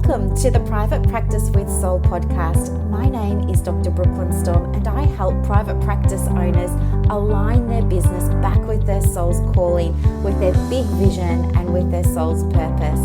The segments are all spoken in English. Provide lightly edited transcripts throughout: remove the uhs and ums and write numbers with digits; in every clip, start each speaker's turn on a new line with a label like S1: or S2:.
S1: Welcome to the Private Practice with Soul podcast. My name is Dr. Brooklyn Storme, and I help private practice owners align their business back with their soul's calling, with their big vision and with their soul's purpose.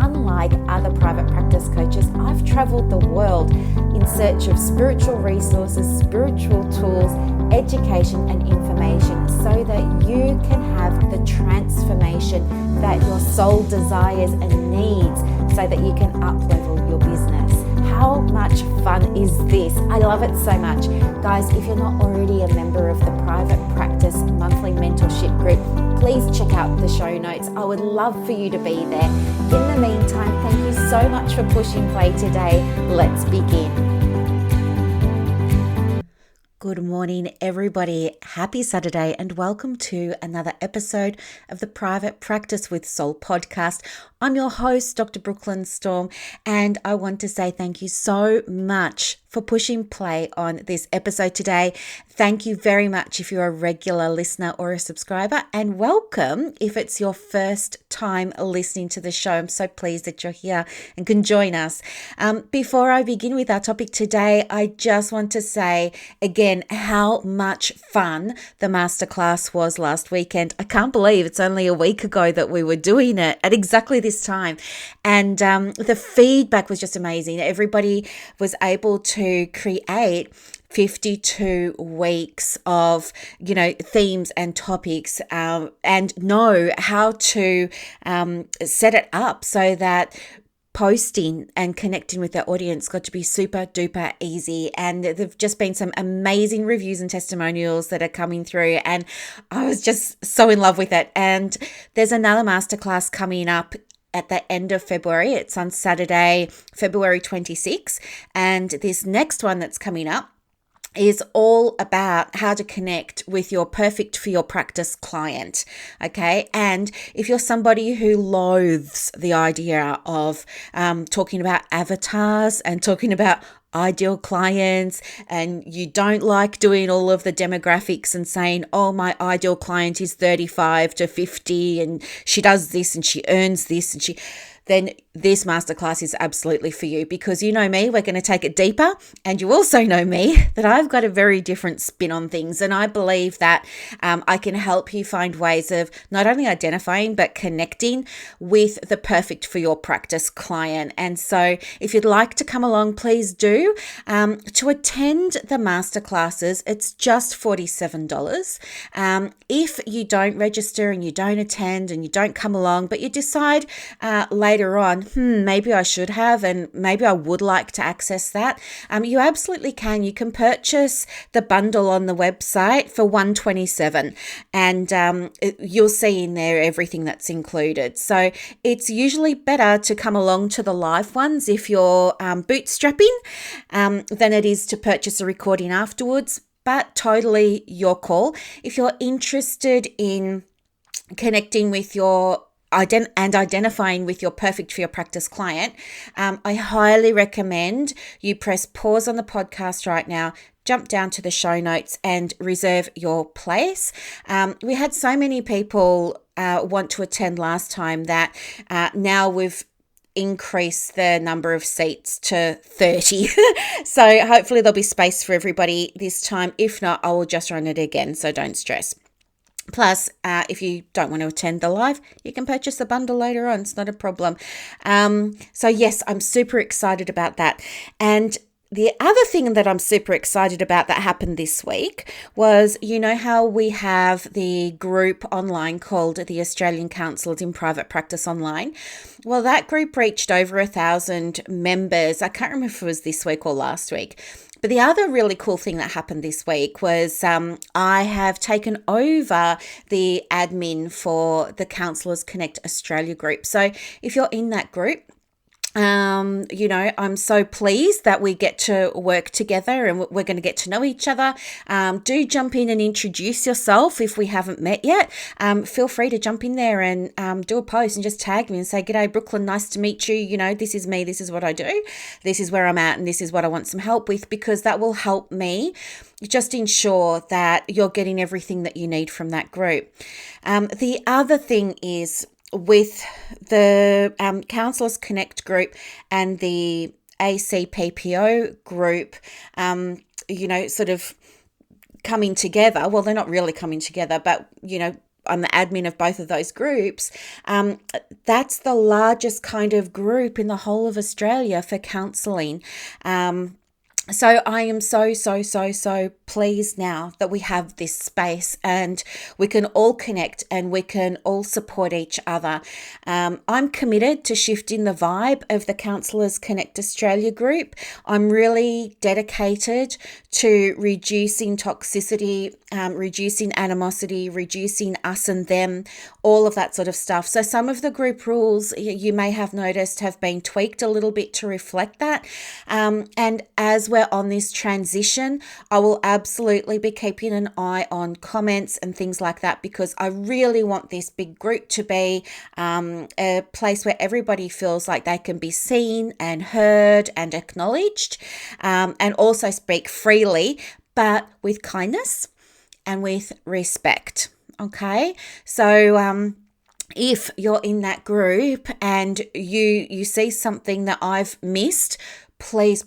S1: Unlike other private practice coaches, I've traveled the world in search of spiritual resources, spiritual tools, education and information so that you can have the transformation that your soul desires and needs so that you can up-level your business. How much fun is this? I love it so much. Guys, if you're not already a member of the Private Practice Monthly Mentorship Group, please check out the show notes. I would love for you to be there. In the meantime, thank you so much for pushing play today. Let's begin. Good morning, everybody. Happy Saturday and welcome to another episode of the Private Practice with Soul podcast. I'm your host, Dr. Brooklyn Storme, and I want to say thank you so much for pushing play on this episode today. Thank you very much if you're a regular listener or a subscriber, and welcome if it's your first time listening to the show. I'm so pleased that you're here and can join us. Before I begin with our topic today, I just want to say again how much fun the masterclass was last weekend. I can't believe it's only a week ago that we were doing it at exactly this time. And the feedback was just amazing. Everybody was able to create 52 weeks of, themes and topics and know how to set it up so that posting and connecting with their audience got to be super duper easy. And there've just been some amazing reviews and testimonials that are coming through, and I was just so in love with it. And there's another masterclass coming up at the end of February. It's on Saturday, February 26th. And this next one that's coming up is all about how to connect with your perfect for your practice client. Okay. And if you're somebody who loathes the idea of talking about avatars and talking about ideal clients, and you don't like doing all of the demographics and saying, oh, my ideal client is 35 to 50 and she does this and she earns this and then this masterclass is absolutely for you, because you know me, we're going to take it deeper, and you also know me that I've got a very different spin on things, and I believe that I can help you find ways of not only identifying but connecting with the perfect for your practice client. And so if you'd like to come along, please do. To attend the masterclasses, it's just $47. If you don't register and you don't attend and you don't come along, but you decide later on, maybe I should have, and maybe I would like to access that, you absolutely can. You can purchase the bundle on the website for $127, and you'll see in there everything that's included. So it's usually better to come along to the live ones if you're bootstrapping than it is to purchase a recording afterwards, but totally your call. If you're interested in connecting with your identifying with your perfect for your practice client, I highly recommend you press pause on the podcast right now, jump down to the show notes and reserve your place. We had so many people want to attend last time that now we've increase the number of seats to 30. So hopefully there'll be space for everybody this time. If not, I will just run it again, so don't stress. Plus, if you don't want to attend the live, you can purchase the bundle later on. It's not a problem. So yes, I'm super excited about that. And the other thing that I'm super excited about that happened this week was, how we have the group online called the Australian Counsellors in Private Practice Online. Well, that group reached over 1,000 members. I can't remember if it was this week or last week. But the other really cool thing that happened this week was I have taken over the admin for the Counsellors Connect Australia group. So if you're in that group, I'm so pleased that we get to work together and we're going to get to know each other. Do jump in and introduce yourself if we haven't met yet. Feel free to jump in there and do a post and just tag me and say, "G'day, Brooklyn, nice to meet you. This is me, this is what I do, this is where I'm at, and this is what I want some help with," because that will help me just ensure that you're getting everything that you need from that group. The other thing is, with the Counsellors Connect group and the ACPPO group, sort of coming together. Well, they're not really coming together, but, I'm the admin of both of those groups. That's the largest kind of group in the whole of Australia for counselling. So I am so pleased now that we have this space and we can all connect and we can all support each other. I'm committed to shifting the vibe of the Counsellors Connect Australia group. I'm really dedicated to reducing toxicity, reducing animosity, reducing us and them, all of that sort of stuff. So some of the group rules you may have noticed have been tweaked a little bit to reflect that. And as we're on this transition, I will absolutely be keeping an eye on comments and things like that, because I really want this big group to be a place where everybody feels like they can be seen and heard and acknowledged, and also speak freely, but with kindness and with respect. Okay, so if you're in that group and you see something that I've missed, please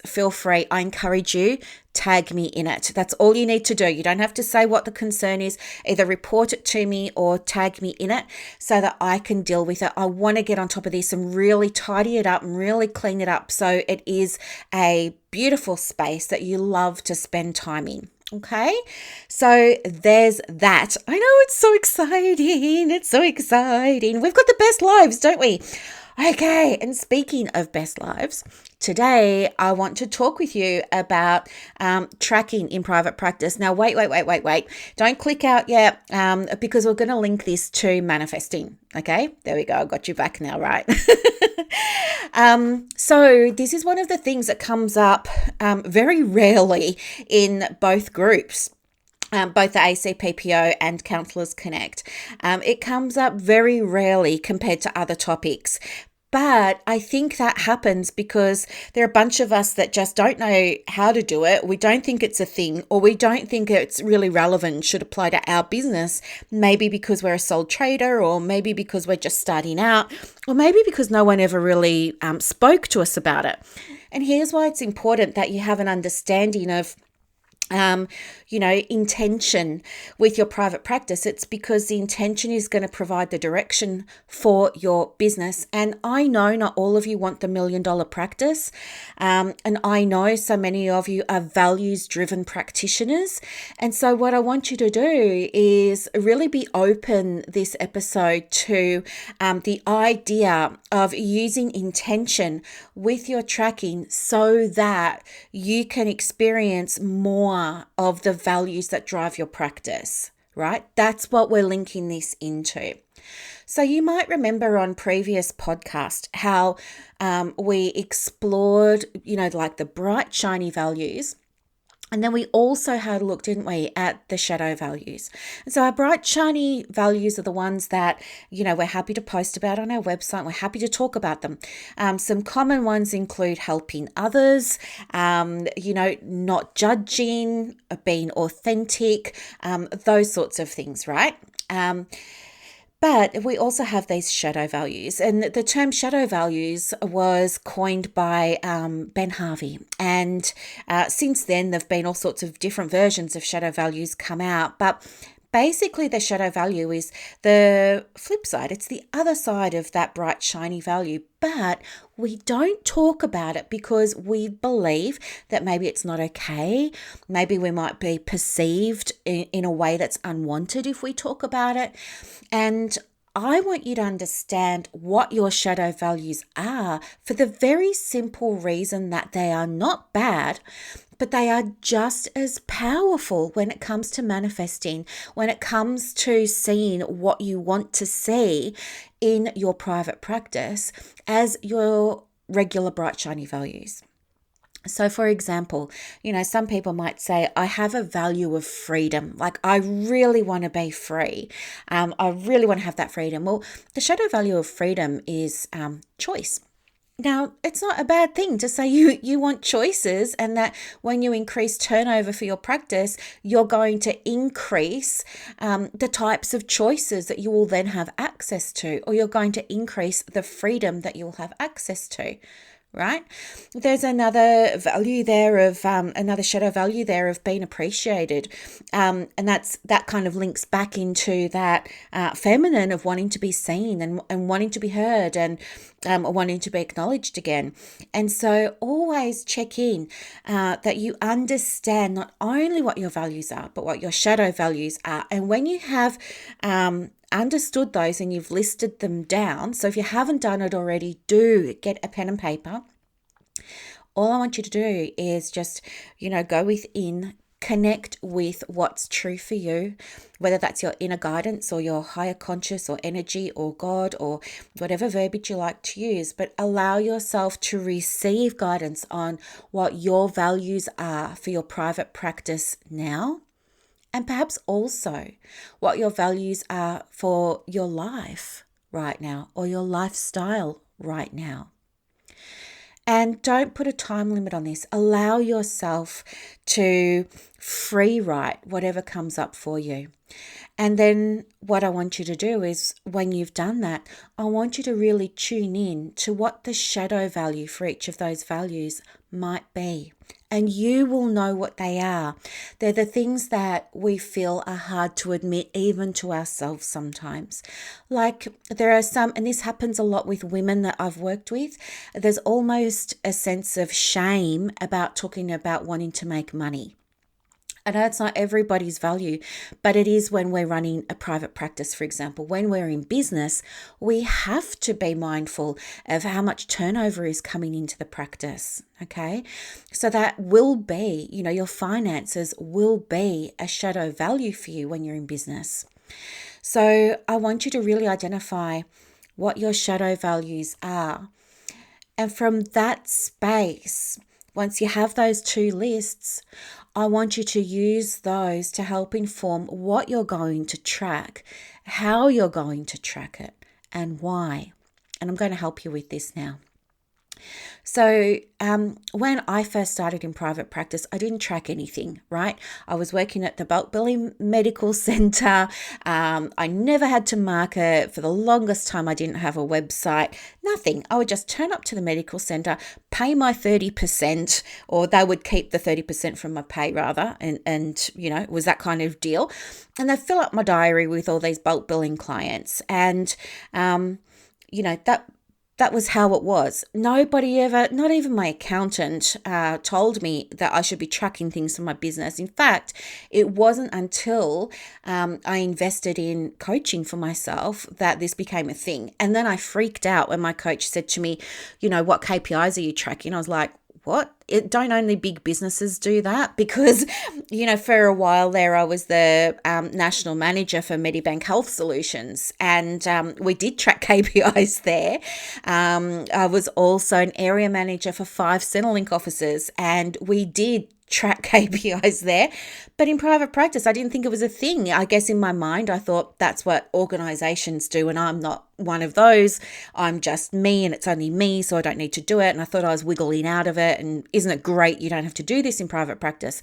S1: feel free. I encourage you, tag me in it. That's all you need to do. You don't have to say what the concern is. Either report it to me or tag me in it so that I can deal with it. I want to get on top of this and really tidy it up and really clean it up so it is a beautiful space that you love to spend time in. Okay, so there's that. I know, it's so exciting. It's so exciting. We've got the best lives, don't we? Okay, and speaking of best lives, today I want to talk with you about tracking in private practice. Now, wait. Don't click out yet, because we're going to link this to manifesting. Okay, there we go. I got you back now, right? So this is one of the things that comes up very rarely in both groups. Both the ACPPO and Counsellors Connect. It comes up very rarely compared to other topics. But I think that happens because there are a bunch of us that just don't know how to do it. We don't think it's a thing, or we don't think it's really relevant, should apply to our business. Maybe because we're a sole trader, or maybe because we're just starting out, or maybe because no one ever really spoke to us about it. And here's why it's important that you have an understanding of intention with your private practice. It's because the intention is going to provide the direction for your business. And I know not all of you want the $1 million practice. And I know so many of you are values-driven practitioners. And so what I want you to do is really be open this episode to the idea of using intention with your tracking so that you can experience more of the values that drive your practice, right? That's what we're linking this into. So you might remember on previous podcast how we explored, like the bright, shiny values. And then we also had a look, didn't we, at the shadow values. And so our bright, shiny values are the ones that, we're happy to post about on our website. We're happy to talk about them. Some common ones include helping others, not judging, being authentic, those sorts of things, right? But we also have these shadow values, and the term shadow values was coined by Ben Harvey. And since then, there've been all sorts of different versions of shadow values come out. But basically, the shadow value is the flip side. It's the other side of that bright, shiny value. But we don't talk about it because we believe that maybe it's not okay. Maybe we might be perceived in a way that's unwanted if we talk about it. And I want you to understand what your shadow values are for the very simple reason that they are not bad, but they are just as powerful when it comes to manifesting, when it comes to seeing what you want to see in your private practice as your regular bright, shiny values. So for example, some people might say, I have a value of freedom. Like, I really want to be free. I really want to have that freedom. Well, the shadow value of freedom is choice. Now, it's not a bad thing to say you want choices, and that when you increase turnover for your practice, you're going to increase the types of choices that you will then have access to, or you're going to increase the freedom that you'll have access to. Right? There's another value there of another shadow value there of being appreciated. And that kind of links back into that feminine of wanting to be seen and wanting to be heard and wanting to be acknowledged again. And so always check in that you understand not only what your values are, but what your shadow values are. And when you have understood those and you've listed them down. So if you haven't done it already, do get a pen and paper. All I want you to do is just, go within, connect with what's true for you, whether that's your inner guidance or your higher conscious or energy or God or whatever verbiage you like to use, but allow yourself to receive guidance on what your values are for your private practice now. And perhaps also what your values are for your life right now or your lifestyle right now. And don't put a time limit on this. Allow yourself to free write whatever comes up for you. And then what I want you to do is, when you've done that, I want you to really tune in to what the shadow value for each of those values might be. And you will know what they are. They're the things that we feel are hard to admit even to ourselves sometimes. Like there are some, and this happens a lot with women that I've worked with, there's almost a sense of shame about talking about wanting to make money. I know it's not everybody's value, but it is when we're running a private practice, for example. When we're in business, we have to be mindful of how much turnover is coming into the practice, okay? So that will be, your finances will be a shadow value for you when you're in business. So I want you to really identify what your shadow values are. And from that space, once you have those two lists, I want you to use those to help inform what you're going to track, how you're going to track it, and why. And I'm going to help you with this now. So when I first started in private practice, I didn't track anything, right? I was working at the bulk billing medical center. I never had to market. For the longest time, I didn't have a website, nothing. I would just turn up to the medical center, pay my 30%, or they would keep the 30% from my pay rather. And it was that kind of deal. And they'd fill up my diary with all these bulk billing clients. And, that was how it was. Nobody ever, not even my accountant, told me that I should be tracking things for my business. In fact, it wasn't until I invested in coaching for myself that this became a thing. And then I freaked out when my coach said to me, what KPIs are you tracking? I was like, what? Don't only big businesses do that? Because, for a while there, I was the national manager for Medibank Health Solutions, and we did track KPIs there. I was also an area manager for 5 Centrelink offices, and we did track KPIs there. But in private practice, I didn't think it was a thing. I guess in my mind, I thought that's what organizations do, and I'm not one of those. I'm just me, and it's only me, so I don't need to do it. And I thought I was wiggling out of it, and isn't it great you don't have to do this in private practice?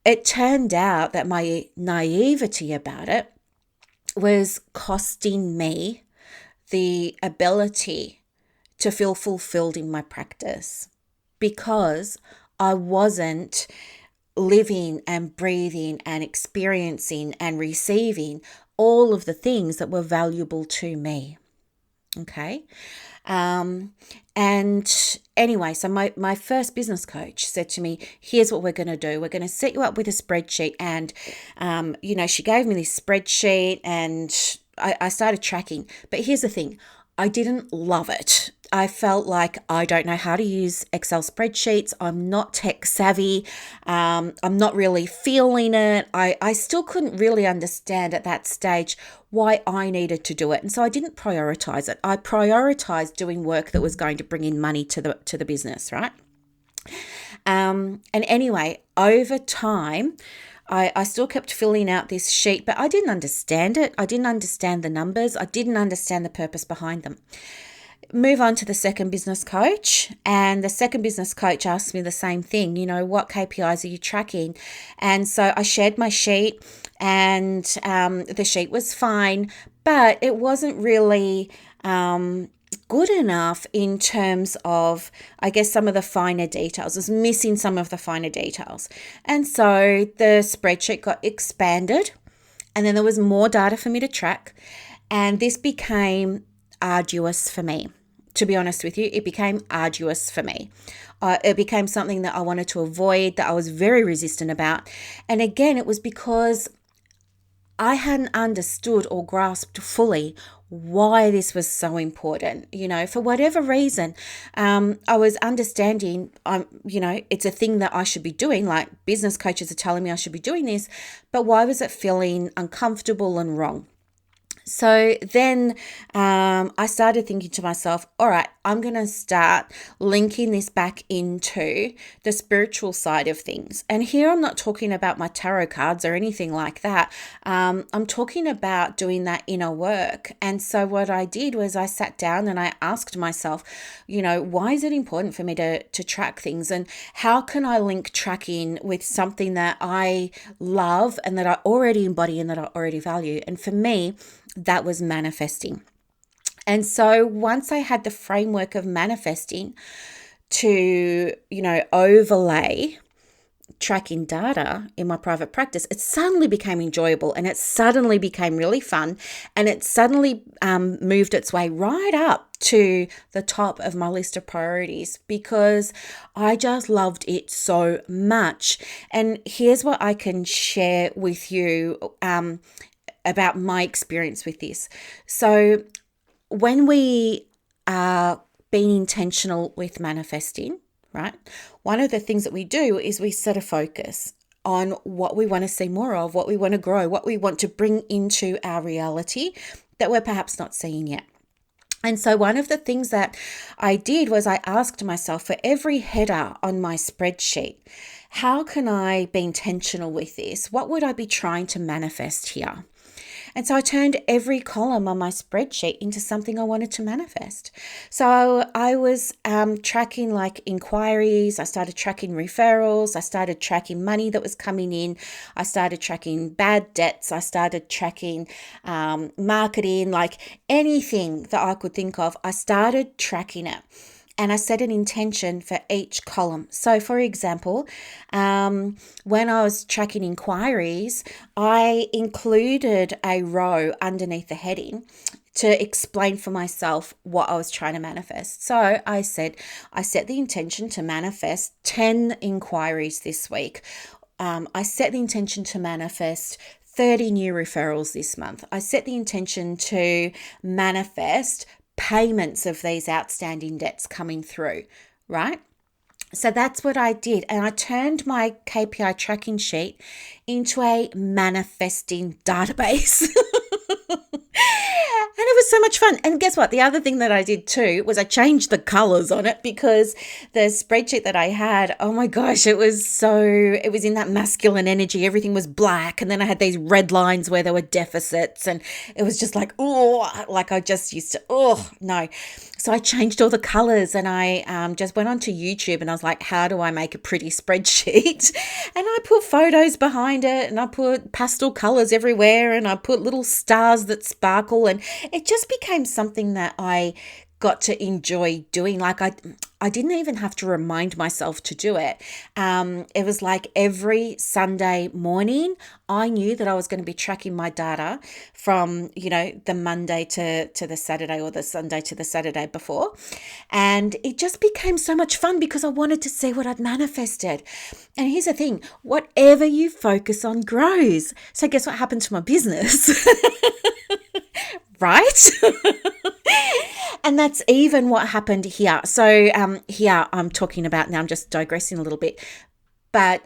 S1: It turned out that my naivety about it was costing me the ability to feel fulfilled in my practice, because I wasn't living and breathing and experiencing and receiving all of the things that were valuable to me. Okay. And anyway, so my first business coach said to me, here's what we're going to do. We're going to set you up with a spreadsheet. And, she gave me this spreadsheet and I started tracking. But here's the thing. I didn't love it. I felt like I don't know how to use Excel spreadsheets. I'm not tech savvy. I'm not really feeling it. I still couldn't really understand at that stage why I needed to do it. And so I didn't prioritize it. I prioritized doing work that was going to bring in money to the business, right? And anyway, over time, I still kept filling out this sheet, but I didn't understand it. I didn't understand the numbers. I didn't understand the purpose behind them. Move on to the second business coach, and the second business coach asked me the same thing, what KPIs are you tracking? And so I shared my sheet, and the sheet was fine, but it wasn't really good enough in terms of, I guess, some of the finer details. It was missing some of the finer details. And so the spreadsheet got expanded, and then there was more data for me to track, and this became arduous for me. To be honest with you, it became arduous for me. It became something that I wanted to avoid, that I was very resistant about. And again, it was because I hadn't understood or grasped fully why this was so important. For whatever reason, I was understanding, it's a thing that I should be doing, like business coaches are telling me I should be doing this, but why was it feeling uncomfortable and wrong? So then I started thinking to myself, all right, I'm going to start linking this back into the spiritual side of things. And here I'm not talking about my tarot cards or anything like that. I'm talking about doing that inner work. And so what I did was I sat down and I asked myself, why is it important for me to track things? And how can I link tracking with something that I love and that I already embody and that I already value? And for me, that was manifesting. And so once I had the framework of manifesting to, overlay tracking data in my private practice, it suddenly became enjoyable, and it suddenly became really fun, and it suddenly moved its way right up to the top of my list of priorities because I just loved it so much. And here's what I can share with you about my experience with this. So when we are being intentional with manifesting, right, one of the things that we do is we set a focus on what we want to see more of, what we want to grow, what we want to bring into our reality that we're perhaps not seeing yet. And so one of the things that I did was I asked myself, for every header on my spreadsheet, how can I be intentional with this? What would I be trying to manifest here? And so I turned every column on my spreadsheet into something I wanted to manifest. So I was tracking like inquiries. I started tracking referrals. I started tracking money that was coming in. I started tracking bad debts. I started tracking marketing, like anything that I could think of. I started tracking it. And I set an intention for each column. So for example, when I was tracking inquiries, I included a row underneath the heading to explain for myself what I was trying to manifest. So I said, I set the intention to manifest 10 inquiries this week. I set the intention to manifest 30 new referrals this month. I set the intention to manifest payments of these outstanding debts coming through, right? So that's what I did. And I turned my KPI tracking sheet into a manifesting database. And it was so much fun. And guess what? The other thing that I did too was I changed the colors on it because the spreadsheet that I had, oh my gosh, it was in that masculine energy. Everything was black. And then I had these red lines where there were deficits. And it was just like, oh, like I just used to, oh, no. So I changed all the colors and I just went onto YouTube and I was like, how do I make a pretty spreadsheet? And I put photos behind it and I put pastel colors everywhere and I put little stars that sparkle, and it just became something that I got to enjoy doing. Like I didn't even have to remind myself to do it. It was like every Sunday morning, I knew that I was going to be tracking my data from, the Monday to the Saturday or the Sunday to the Saturday before. And it just became so much fun because I wanted to see what I'd manifested. And here's the thing, whatever you focus on grows. So guess what happened to my business? Right? And that's even what happened here. So here I'm talking about, now I'm just digressing a little bit, but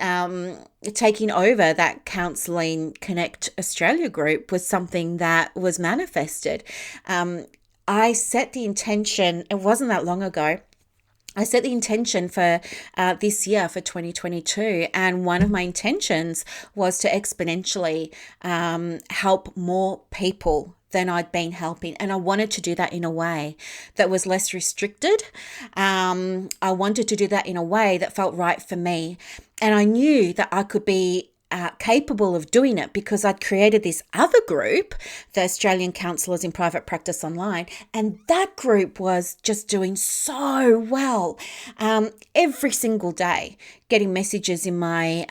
S1: taking over that Counselling Connect Australia group was something that was manifested. I set the intention, it wasn't that long ago, I set the intention for this year, for 2022, and one of my intentions was to exponentially help more people than I'd been helping. And I wanted to do that in a way that was less restricted. I wanted to do that in a way that felt right for me. And I knew that I could be capable of doing it because I'd created this other group, the Australian Counsellors in Private Practice Online, and that group was just doing so well. Every single day, getting messages in my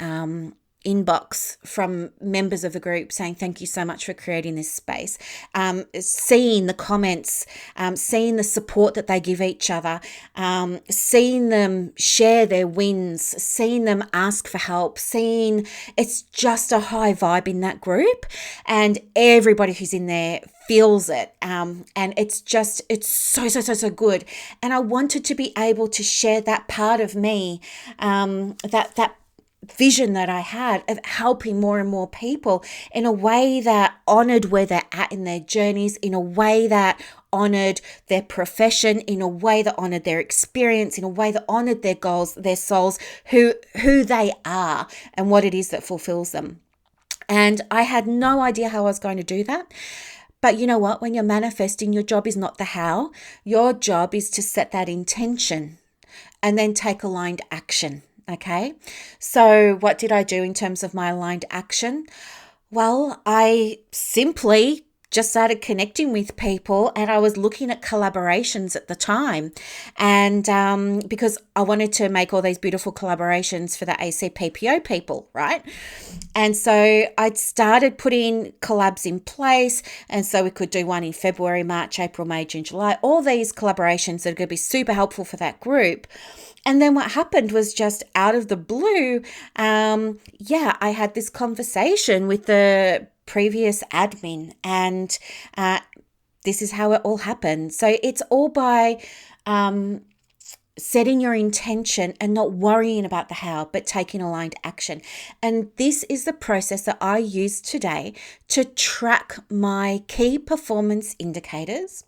S1: inbox from members of the group saying thank you so much for creating this space, seeing the comments, seeing the support that they give each other, seeing them share their wins, seeing them ask for help, seeing it's just a high vibe in that group, and everybody who's in there feels it, and it's so good. And I wanted to be able to share that part of me, that vision that I had of helping more and more people in a way that honored where they're at in their journeys, in a way that honored their profession, in a way that honored their experience, in a way that honored their goals, their souls, who they are and what it is that fulfills them. And I had no idea how I was going to do that. But you know what? When you're manifesting, your job is not the how. Your job is to set that intention and then take aligned action. Okay, so what did I do in terms of my aligned action? Well, I simply just started connecting with people, and I was looking at collaborations at the time, and because I wanted to make all these beautiful collaborations for the ACPPO people, right? And so I'd started putting collabs in place, and so we could do one in February, March, April, May, June, July, all these collaborations that are going to be super helpful for that group. And then what happened was, just out of the blue, I had this conversation with the previous admin, and this is how it all happened. So it's all by setting your intention and not worrying about the how, but taking aligned action. And this is the process that I use today to track my key performance indicators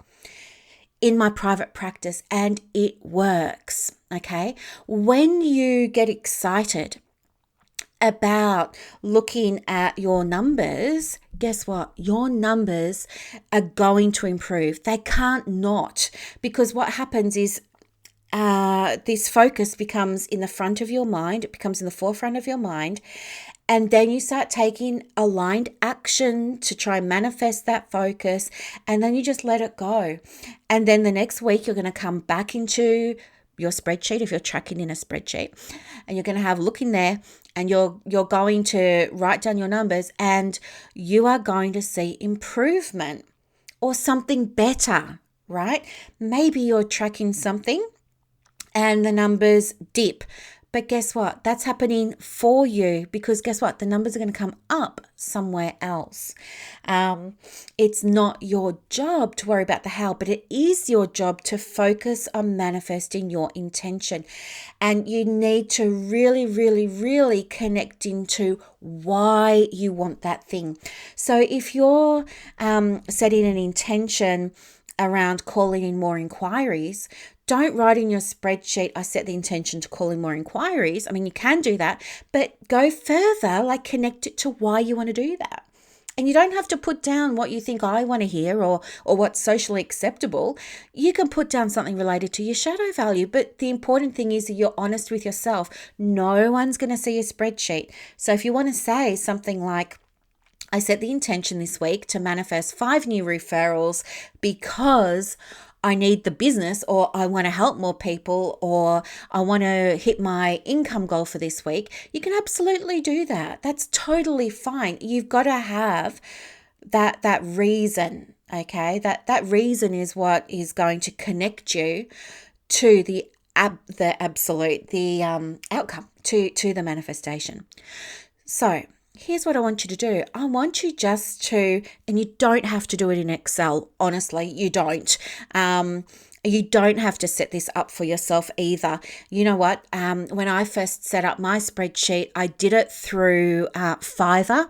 S1: in my private practice, and it works. Okay, when you get excited about looking at your numbers, guess what? Your numbers are going to improve. They can't not, because what happens is this focus becomes in the front of your mind. It becomes in the forefront of your mind. And then you start taking aligned action to try and manifest that focus. And then you just let it go. And then the next week, you're going to come back into your spreadsheet, if you're tracking in a spreadsheet, and you're going to have a look in there, and you're going to write down your numbers, and you are going to see improvement or something better, right? Maybe you're tracking something and the numbers dip. But guess what? That's happening for you, because guess what? The numbers are going to come up somewhere else. It's not your job to worry about the how, but it is your job to focus on manifesting your intention. And you need to really, really, really connect into why you want that thing. So if you're setting an intention around calling in more inquiries, don't write in your spreadsheet, I set the intention to call in more inquiries. I mean, you can do that, but go further, like connect it to why you want to do that. And you don't have to put down what you think I want to hear or what's socially acceptable. You can put down something related to your shadow value, but the important thing is that you're honest with yourself. No one's going to see your spreadsheet. So if you want to say something like, I set the intention this week to manifest 5 new referrals because I need the business, or I want to help more people, or I want to hit my income goal for this week, you can absolutely do that. That's totally fine. You've got to have that reason, okay? That reason is what is going to connect you to the absolute, the outcome, to the manifestation. So here's what I want you to do. I want you just to, and you don't have to do it in Excel. Honestly, you don't. You don't have to set this up for yourself either. You know what? When I first set up my spreadsheet, I did it through Fiverr.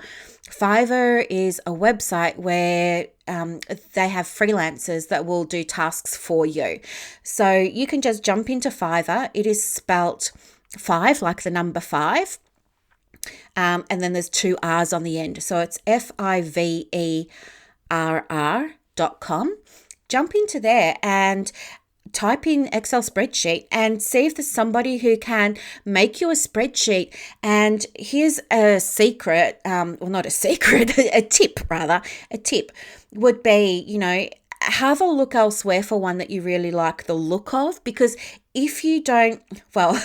S1: Fiverr is a website where they have freelancers that will do tasks for you. So you can just jump into Fiverr. It is spelt 5, like the number 5. And then there's 2 R's on the end. So it's fiverr.com. Jump into there and type in Excel spreadsheet and see if there's somebody who can make you a spreadsheet. And here's a secret, well, not a secret, a tip rather. A tip would be, have a look elsewhere for one that you really like the look of, because if you don't, well,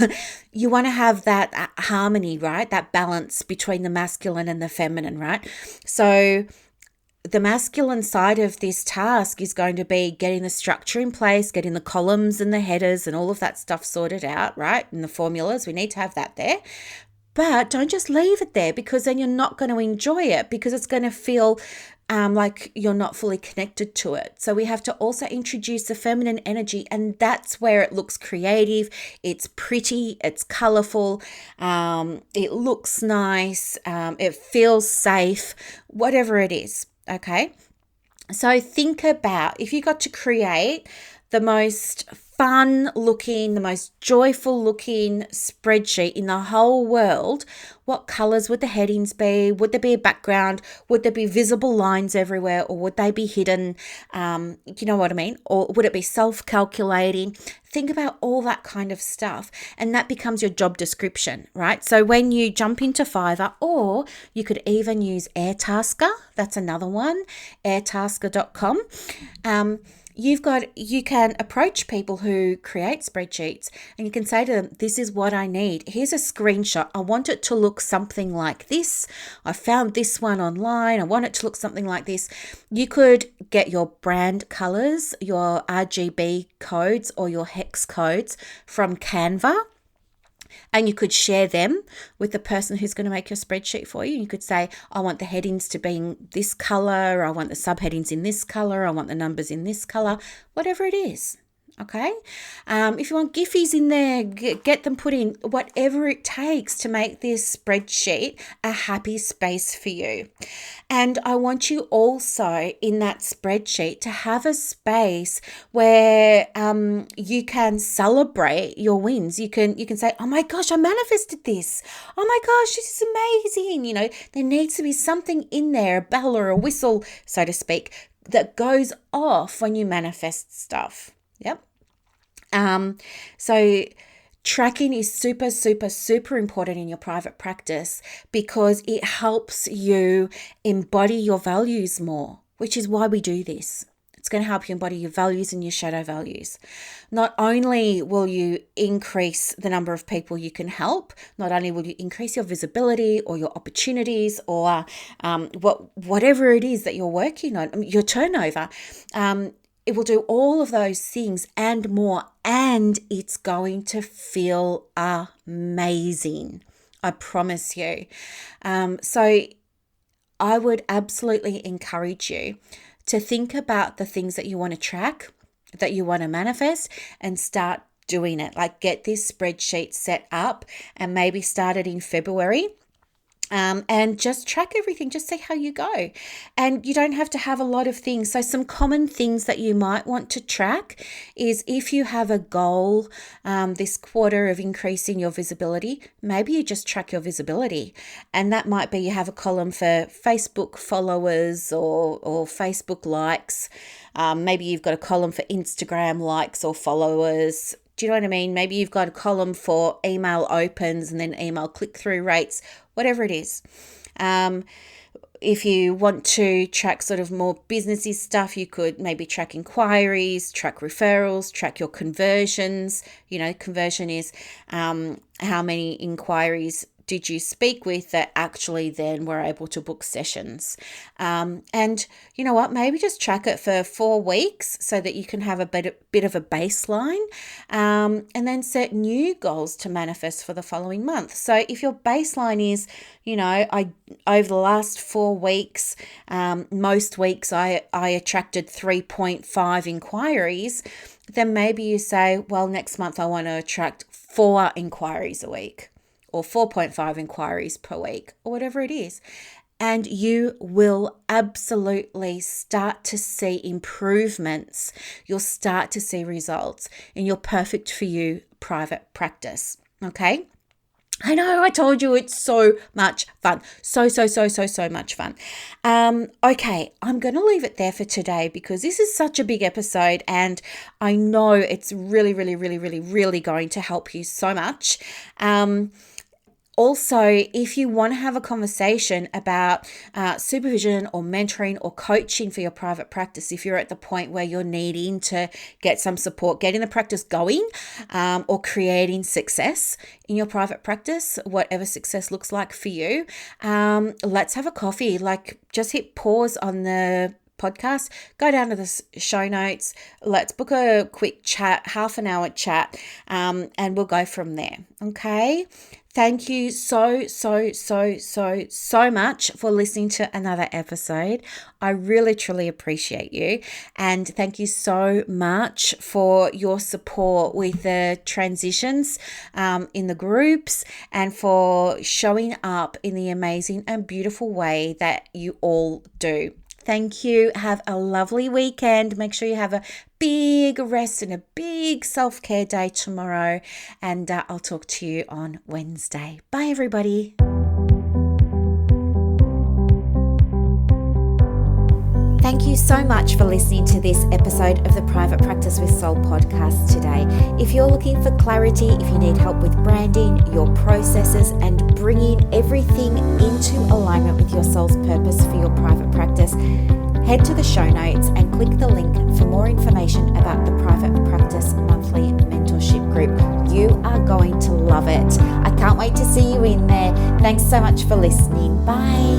S1: you want to have that harmony, right? That balance between the masculine and the feminine, right? So the masculine side of this task is going to be getting the structure in place, getting the columns and the headers and all of that stuff sorted out, right? And the formulas, we need to have that there. But don't just leave it there, because then you're not going to enjoy it, because it's going to feel like you're not fully connected to it. So we have to also introduce the feminine energy, and that's where it looks creative, it's pretty, it's colorful, it looks nice, it feels safe, whatever it is. Okay, so think about if you got to create the most fun looking, the most joyful looking spreadsheet in the whole world, what colors would the headings be? Would there be a background? Would there be visible lines everywhere, or would they be hidden? You know what I mean? Or would it be self-calculating? Think about all that kind of stuff, and that becomes your job description, right? So when you jump into Fiverr, or you could even use Airtasker, that's another one, airtasker.com. You can approach people who create spreadsheets, and you can say to them, this is what I need. Here's a screenshot. I want it to look something like this. I found this one online. I want it to look something like this. You could get your brand colors, your RGB codes or your hex codes from Canva, and you could share them with the person who's going to make your spreadsheet for you. You could say, I want the headings to be in this color. I want the subheadings in this color. I want the numbers in this color, whatever it is. Okay. If you want Giphies in there, get them put in, whatever it takes to make this spreadsheet a happy space for you. And I want you also in that spreadsheet to have a space where you can celebrate your wins. You can say, oh my gosh, I manifested this. Oh my gosh, this is amazing. There needs to be something in there, a bell or a whistle, so to speak, that goes off when you manifest stuff. Yep. So tracking is super, super, super important in your private practice, because it helps you embody your values more, which is why we do this. It's going to help you embody your values and your shadow values. Not only will you increase the number of people you can help, not only will you increase your visibility or your opportunities or whatever it is that you're working on, your turnover, it will do all of those things and more, and it's going to feel amazing. I promise you. So I would absolutely encourage you to think about the things that you want to track, that you want to manifest, and start doing it. Like, get this spreadsheet set up and maybe start it in February. And just track everything, just see how you go. And you don't have to have a lot of things. So some common things that you might want to track is, if you have a goal this quarter of increasing your visibility, maybe you just track your visibility. And that might be, you have a column for Facebook followers or Facebook likes. Maybe you've got a column for Instagram likes or followers. Do you know what I mean? Maybe you've got a column for email opens and then email click-through rates, whatever it is. If you want to track sort of more businessy stuff, you could maybe track inquiries, track referrals, track your conversions. Conversion is how many inquiries did you speak with that actually then were able to book sessions. And you know what, maybe just track it for 4 weeks so that you can have a bit of a baseline, and then set new goals to manifest for the following month. So if your baseline is, over the last 4 weeks, most weeks I attracted 3.5 inquiries, then maybe you say, well, next month I want to attract 4 inquiries a week, or 4.5 inquiries per week, or whatever it is. and you will absolutely start to see improvements. You'll start to see results in your perfect for you private practice. Okay. I know, I told you it's so much fun. So much fun. Okay, I'm going to leave it there for today because this is such a big episode and I know it's really going to help you so much. Also, if you want to have a conversation about supervision or mentoring or coaching for your private practice, if you're at the point where you're needing to get some support, getting the practice going or creating success in your private practice, whatever success looks like for you, let's have a coffee. Just hit pause on the podcast, go down to the show notes, let's book a quick chat, half an hour chat, and we'll go from there. Okay. Thank you so much for listening to another episode. I really, truly appreciate you. And thank you so much for your support with the transitions in the groups and for showing up in the amazing and beautiful way that you all do. Thank you. Have a lovely weekend. Make sure you have a big rest and a big self-care day tomorrow. And I'll talk to you on Wednesday. Bye, everybody. Thank you so much for listening to this episode of the Private Practice with Soul podcast today. If you're looking for clarity, if you need help with branding, your processes, and bringing everything into alignment with your soul's purpose for your private practice, head to the show notes and click the link for more information about the Private Practice Monthly Mentorship Group. You are going to love it. I can't wait to see you in there. Thanks so much for listening. Bye.